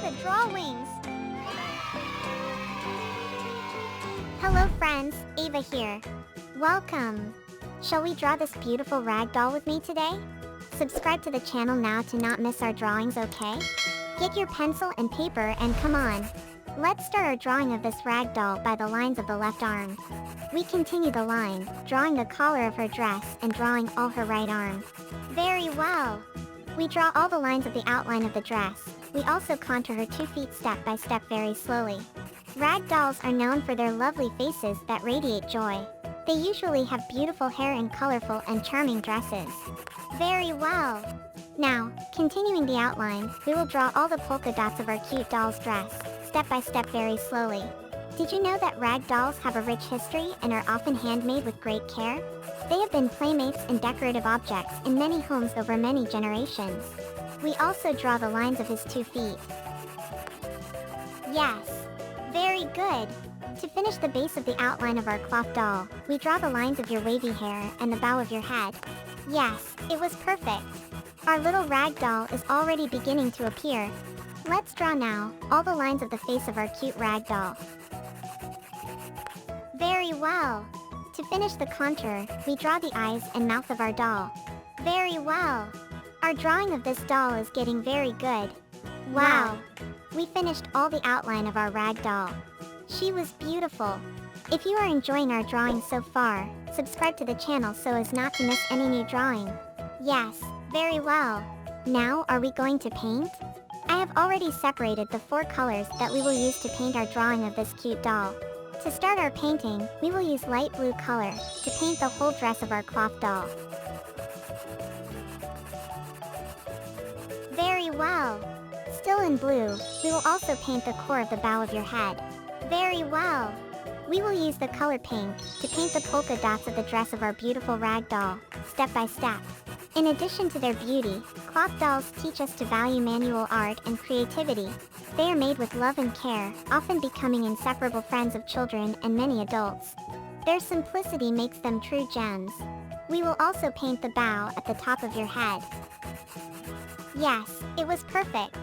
Eva Drawings. Hello friends, Ava here. Welcome. Shall we draw this beautiful ragdoll with me today? Subscribe to the channel now to not miss our drawings, okay? Get your pencil and paper and come on. Let's start our drawing of this ragdoll by the lines of the left arm. We continue the line, drawing the collar of her dress and drawing all her right arm. Very well. We draw all the lines of the outline of the dress. We also contour her 2 feet step by step very slowly. Ragdolls are known for their lovely faces that radiate joy. They usually have beautiful hair and colorful and charming dresses. Very well. Now, continuing the outline, we will draw all the polka dots of our cute doll's dress, step by step very slowly. Did you know that ragdolls have a rich history and are often handmade with great care? They have been playmates and decorative objects in many homes over many generations. We also draw the lines of his 2 feet. Yes. Very good. To finish the base of the outline of our cloth doll, we draw the lines of your wavy hair and the bow of your head. Yes, it was perfect. Our little ragdoll is already beginning to appear. Let's draw now all the lines of the face of our cute ragdoll. Very well. To finish the contour, we draw the eyes and mouth of our doll. Very well. Our drawing of this doll is getting very good. Wow. We finished all the outline of our ragdoll. She was beautiful. If you are enjoying our drawing so far, subscribe to the channel so as not to miss any new drawing. Yes, very well. Now are we going to paint? I have already separated the 4 colors that we will use to paint our drawing of this cute doll. To start our painting, we will use light blue color to paint the whole dress of our cloth doll. Very well. Still in blue, we will also paint the core of the bow of your head. Very well. We will use the color pink to paint the polka dots of the dress of our beautiful ragdoll, step by step. In addition to their beauty, cloth dolls teach us to value manual art and creativity. They are made with love and care, often becoming inseparable friends of children and many adults. Their simplicity makes them true gems. We will also paint the bow at the top of your head. Yes, it was perfect.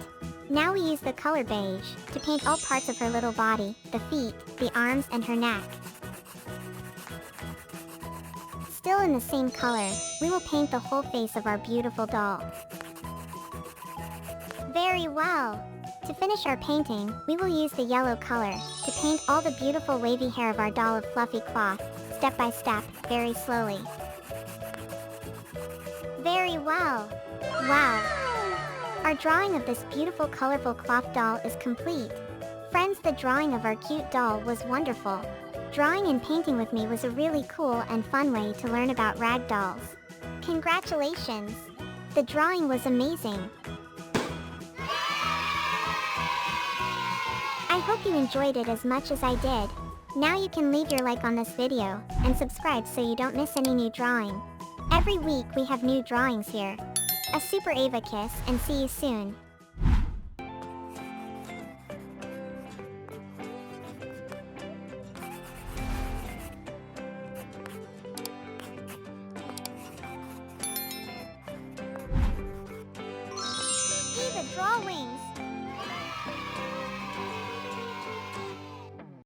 Now we use the color beige to paint all parts of her little body, the feet, the arms and her neck. Still in the same color, we will paint the whole face of our beautiful doll. Very well. To finish our painting, we will use the yellow color to paint all the beautiful wavy hair of our doll of fluffy cloth, step by step, very slowly. Very well. Wow. Our drawing of this beautiful colorful cloth doll is complete. Friends, the drawing of our cute doll was wonderful. Drawing and painting with me was a really cool and fun way to learn about ragdolls. Congratulations! The drawing was amazing. I hope you enjoyed it as much as I did. Now you can leave your like on this video and subscribe so you don't miss any new drawing. Every week we have new drawings here. A super Ava kiss and see you soon. Ava Drawing.